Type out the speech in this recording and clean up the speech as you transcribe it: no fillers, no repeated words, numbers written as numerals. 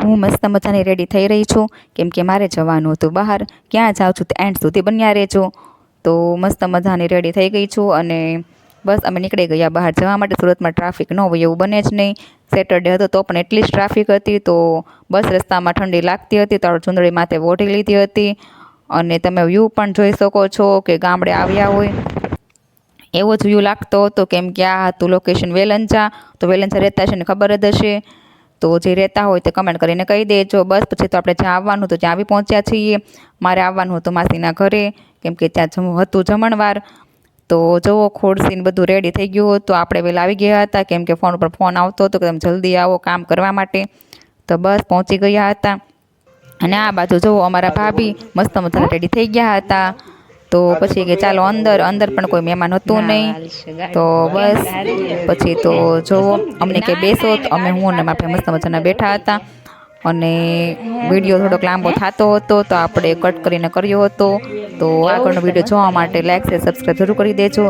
હું મસ્ત મજાની રેડી થઈ રહી છું, કેમ કે મારે જવાનું હતું બહાર. ક્યાં જાઉં છું તે એન્ડ સુધી બન્યા રહેજો. તો મસ્ત મજાની રેડી થઈ ગઈ છું અને બસ અમે નીકળી ગયા બહાર જવા માટે. સુરતમાં ટ્રાફિક ન હોય એવું બને જ નહીં. સેટરડે હતો તો પણ એટલી જ ટ્રાફિક હતી. તો બસ રસ્તામાં ઠંડી લાગતી હતી તો ચુંદડી માથે ઓઢી લીધી હતી. અને તમે વ્યૂ પણ જોઈ શકો છો કે ગામડે આવ્યા હોય એવો જ વ્યૂ લાગતો હતો, કેમ કે આ હતું લોકેશન વેલંજા. તો વેલંજા રહેતા છે ને ખબર જ હશે. તો જે રહેતા હોય તે કમેન્ટ કરીને કહી દેજો. બસ પછી તો આપણે જ્યાં આવવાનું હતું ત્યાં આવી પહોંચ્યા છીએ. મારે આવવાનું હતું માસીના ઘરે, કેમ કે ત્યાં હતું જમણવાર. તો જુઓ ખોડસીને બધું રેડી થઈ ગયું હતું. આપણે વહેલા આવી ગયા હતા, કેમ કે ફોન ઉપર ફોન આવતો હતો કે તમે જલ્દી આવો કામ કરવા માટે. તો બસ પહોંચી ગયા હતા. અને આ બાજુ જુઓ અમારા ભાભી મસ્ત મજાના રેડી થઈ ગયા હતા. તો પછી કે ચાલો અંદર પણ કોઈ મહેમાન હતું નહીં. તો બસ પછી તો જુઓ અમને કે બેસો, તો અમે હું અને મારા મસ્ત મજાના બેઠા હતા. અને વિડીયો થોડોક લાંબો થતો હતો તો આપણે કટ કરીને કર્યો હતો. તો આગળનો વિડીયો જોવા માટે લાઈક શેર સબસ્ક્રાઈબ જરૂર કરી દેજો.